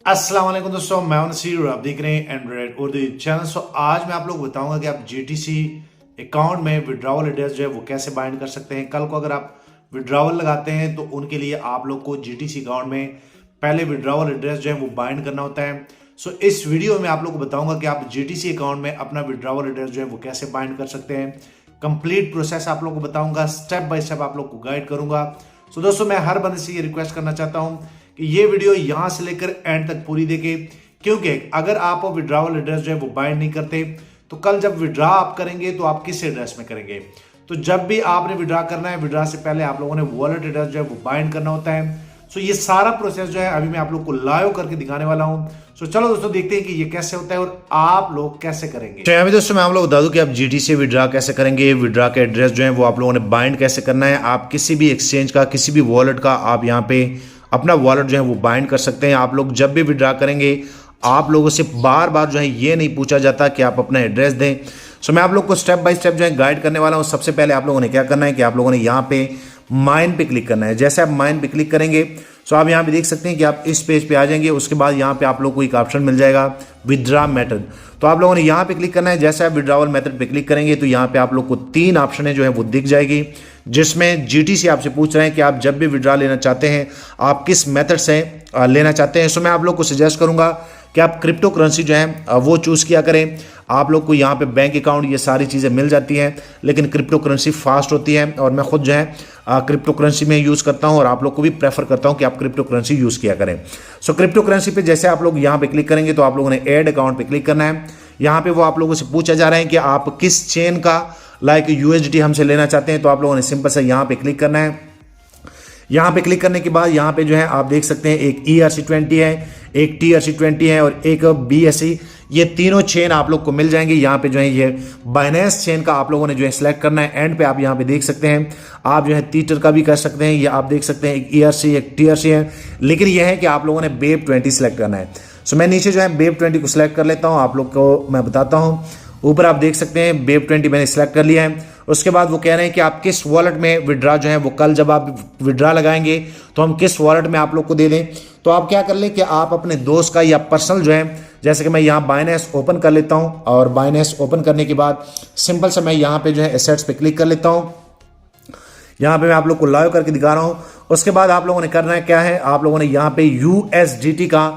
अस्सलाम वालेकुम दोस्तों, मैं हूं नसीर और आप देख रहे हैं एंड्रॉइड उर्दू चैनल। आज मैं आप लोग बताऊंगा कि आप जीटीसी अकाउंट में विड्रॉवल एड्रेस जो है वो कैसे बाइंड कर सकते हैं। कल को अगर आप विड्रॉवल लगाते हैं तो उनके लिए आप लोग को जीटीसी अकाउंट में पहले विड्रॉवल एड्रेस जो है वो बाइंड करना होता है। इस वीडियो में आप लोग को बताऊंगा कि आप जीटीसी अकाउंट में अपना विड्रॉवल एड्रेस जो है वो कैसे बाइंड कर सकते हैं। कंप्लीट प्रोसेस आप लोग को बताऊंगा, स्टेप बाय स्टेप आप लोग को गाइड करूंगा। दोस्तों, मैं हर बंदे से ये रिक्वेस्ट करना चाहता हूं कि ये वीडियो यहां से लेकर एंड तक पूरी देखें, क्योंकि अगर आप विड्रॉवल एड्रेस जो है वो बाइंड नहीं करते तो कल जब विड्रॉ आप करेंगे तो आप किस एड्रेस में करेंगे। तो जब भी आपने विड्रॉ करना है, विड्रॉ से पहले आप लोगों ने वॉलेट एड्रेस जो है वो बाइंड करना होता है। ये सारा प्रोसेस जो है अभी मैं आप लोग को लाइव करके दिखाने वाला हूं। चलो दोस्तों, देखते हैं कि ये कैसे होता है और आप लोग कैसे करेंगे। तो अभी दोस्तों मैं आप लोग बता दूं कि आप जीटी से विड्रॉ कैसे करेंगे, विड्रॉ का एड्रेस जो है वो आप लोगों ने बाइंड कैसे करना है। आप किसी भी एक्सचेंज का, किसी भी वॉलेट का आप यहाँ पे अपना वॉलेट जो है वो बाइंड कर सकते हैं। आप लोग जब भी विड्रॉ करेंगे आप लोगों से बार बार जो है ये नहीं पूछा जाता कि आप अपना एड्रेस दें। मैं आप लोग को स्टेप बाय स्टेप जो है गाइड करने वाला हूँ। सबसे पहले आप लोगों ने क्या करना है कि आप लोगों ने यहाँ पे माइन पे क्लिक करना है। जैसे आप माइन पे क्लिक करेंगे आप यहाँ पे देख सकते हैं कि आप इस पेज पे आ जाएंगे। उसके बाद यहाँ पे आप लोग को एक ऑप्शन मिल जाएगा विड्रॉ मेथड। तो आप लोगों ने यहाँ पे क्लिक करना है। जैसे आप विड्रॉवल मेथड पे क्लिक करेंगे तो यहाँ पे आप लोग को 3 ऑप्शन है जो है वो दिख जाएगी, जिसमें जीटी से आपसे पूछ रहे हैं कि आप जब भी विड्रॉ लेना चाहते हैं आप किस मेथड से लेना चाहते हैं। मैं आप लोग को सजेस्ट करूंगा कि आप क्रिप्टो करेंसी जो है वो चूज़ किया करें। आप लोग को यहाँ पे बैंक अकाउंट ये सारी चीज़ें मिल जाती हैं, लेकिन क्रिप्टो करेंसी फास्ट होती है और मैं खुद जो है क्रिप्टो करेंसी में यूज़ करता हूँ और आप लोग को भी प्रेफर करता हूँ कि आप क्रिप्टो करेंसी यूज़ किया करें। क्रिप्टो करेंसी पे जैसे आप लोग यहाँ पे क्लिक करेंगे तो आप लोगों ने ऐड अकाउंट पे क्लिक करना है। यहाँ पे वो आप लोगों से पूछा जा रहा है कि आप किस चेन का USDT हमसे लेना चाहते हैं। तो आप लोगों ने सिंपल से यहाँ पे क्लिक करना है। यहाँ पे क्लिक करने के बाद यहाँ पे जो है आप देख सकते हैं एक ERC20 है, एक TRC20 है और एक BSC। ये तीनों चेन आप लोग को मिल जाएंगे। यहाँ पे जो है ये बाइनेंस चेन का आप लोगों ने जो है सिलेक्ट करना है। एंड पे आप यहाँ पे देख सकते हैं आप जो है तीटर का भी कर सकते हैं। ये आप देख सकते हैं एक ERC एक TRC है, लेकिन यह है कि आप लोगों ने BEP20 सिलेक्ट करना है। मैं नीचे जो है BEP20 को सिलेक्ट कर लेता हूँ। आप लोग को मैं बताता हूँ, ऊपर आप देख सकते हैं BEP20 मैंने सिलेक्ट कर लिया है। उसके बाद वो कह रहे हैं कि आप किस वॉलेट में विड्रॉ जो है वो कल जब आप विड्रॉ लगाएंगे तो हम किस वॉलेट में आप लोग को दे दें। तो आप क्या कर लें कि आप अपने दोस्त का या पर्सनल जो है, जैसे कि मैं यहाँ बाइनेंस ओपन कर लेता हूँ और बाइनेंस ओपन करने के बाद सिंपल से मैं यहाँ पे जो है एसेट्स पे क्लिक कर लेता हूँ। यहाँ पे मैं आप लोग को लाइव करके दिखा रहा हूँ। उसके बाद आप लोगों ने करना है क्या है, आप लोगों ने यहाँ पे USDT का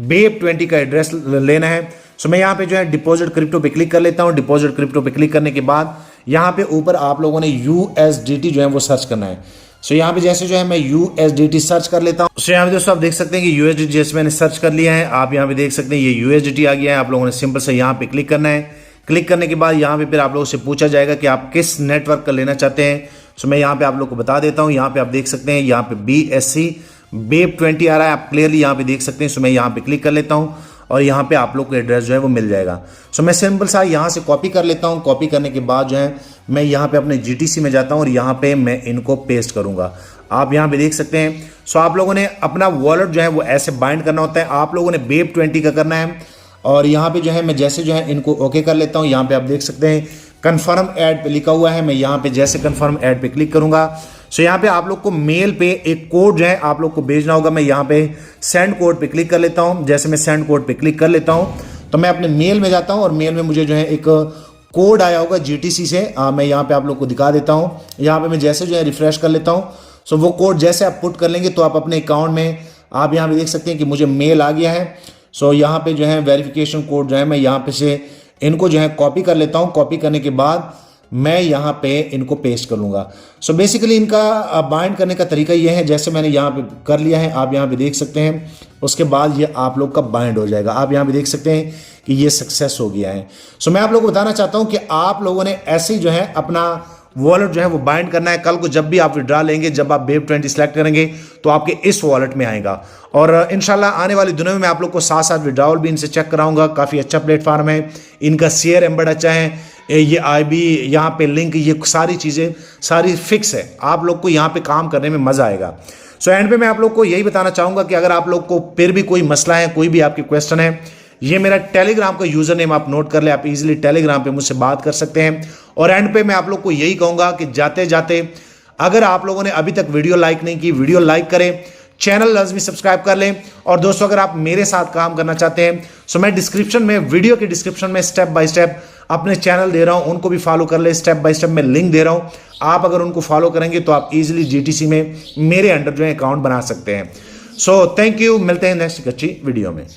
BEP20 का एड्रेस लेना है। मैं यहाँ पे जो है डिपॉजिट क्रिप्टो पे क्लिक कर लेता हूँ। डिपॉजिट क्रिप्टो पे क्लिक करने के बाद यहाँ पे ऊपर आप लोगों ने USDT जो है वो सर्च करना है। यहाँ पे जैसे जो है मैं USDT सर्च कर लेता हूँ। यहाँ पे दोस्तों आप देख सकते हैं कि USDT जैसे मैंने सर्च कर लिया है, आप यहाँ पे देख सकते हैं ये USDT आ गया है। आप लोगों ने सिंपल से यहाँ पे क्लिक करना है। क्लिक करने के बाद यहाँ पे फिर आप लोगों से पूछा जाएगा कि आप किस नेटवर्क का लेना चाहते हैं। मैं यहाँ पे आप लोग को बता देता हूँ। यहाँ पे आप देख सकते हैं यहाँ पे BSC BEP20 आ रहा है, आप क्लियरली यहाँ पे देख सकते हैं। मैं यहाँ पे क्लिक कर लेता हूँ और यहाँ पे आप लोग को एड्रेस जो है वो मिल जाएगा। मैं सिंपल सा यहाँ से कॉपी कर लेता हूँ। कॉपी करने के बाद जो है मैं यहाँ पे अपने GTC में जाता हूँ और यहाँ पे मैं इनको पेस्ट करूँगा। आप यहाँ पे देख सकते हैं। आप लोगों ने अपना वॉलेट जो है वो ऐसे बाइंड करना होता है। आप लोगों ने BEP20 का करना है और यहाँ पे जो है मैं जैसे जो है इनको ओके कर लेता हूँ। यहाँ पे आप देख सकते हैं कन्फर्म ऐड पे लिखा हुआ है। मैं यहाँ पे जैसे कन्फर्म ऐड पे क्लिक करूँगा यहाँ पे आप लोग को मेल पे एक कोड जो है आप लोग को भेजना होगा। मैं यहाँ पे सेंड कोड पे क्लिक कर लेता हूँ। जैसे मैं सेंड कोड पे क्लिक कर लेता हूँ तो मैं अपने मेल में जाता हूँ और मेल में मुझे जो है एक कोड आया होगा GTC से। मैं यहाँ पे आप लोग को दिखा देता हूँ। यहाँ पे मैं जैसे जो है रिफ्रेश कर लेता हूँ। वो कोड जैसे आप पुट कर लेंगे तो आप अपने अकाउंट में आप यहाँ पे देख सकते हैं कि मुझे मेल आ गया है। यहाँ पे जो है वेरिफिकेशन कोड जो है मैं यहाँ पे से इनको जो है कॉपी कर लेता हूँ। कॉपी करने के बाद मैं यहाँ पे इनको पेस्ट कर लूँगा। बेसिकली इनका बाइंड करने का तरीका ये है, जैसे मैंने यहाँ पे कर लिया है आप यहाँ पे देख सकते हैं। उसके बाद ये आप लोग का बाइंड हो जाएगा। आप यहाँ पे देख सकते हैं कि ये सक्सेस हो गया है। मैं आप लोगों को बताना चाहता हूँ कि आप लोगों ने ऐसे ही जो है अपना वॉलेट जो है वो बाइंड करना है। कल को जब भी आप विड्रॉ लेंगे, जब आप BEP20 सिलेक्ट करेंगे तो आपके इस वॉलेट में आएगा। और इंशाल्लाह आने वाले दिनों में मैं आप लोग को साथ साथ विड्रॉवल भी इनसे चेक कराऊंगा। काफ़ी अच्छा प्लेटफॉर्म है, इनका शेयर एम्बेड अच्छा है, ये IB यहाँ पे लिंक, ये सारी चीज़ें सारी फिक्स है। आप लोग को यहाँ पे काम करने में मज़ा आएगा। एंड पे मैं आप लोग को यही बताना चाहूँगा कि अगर आप लोग को फिर भी कोई मसला है, कोई भी आपके क्वेश्चन है, ये मेरा टेलीग्राम का यूजर नेम आप नोट कर ले। आप इजीली टेलीग्राम पे मुझसे बात कर सकते हैं। और एंड पे मैं आप लोग को यही कहूँगा कि जाते जाते अगर आप लोगों ने अभी तक वीडियो लाइक नहीं की, वीडियो लाइक करें, चैनल लाजमी सब्सक्राइब कर लें। और दोस्तों अगर आप मेरे साथ काम करना चाहते हैं तो मैं डिस्क्रिप्शन में, वीडियो के डिस्क्रिप्शन में स्टेप बाय स्टेप अपने चैनल दे रहा हूं, उनको भी फॉलो कर ले। स्टेप बाय स्टेप मैं लिंक दे रहा हूं, आप अगर उनको फॉलो करेंगे तो आप इजीली जीटीसी में मेरे अंडर जो है अकाउंट बना सकते हैं। सो थैंक यू, मिलते हैं नेक्स्ट अच्छी वीडियो में।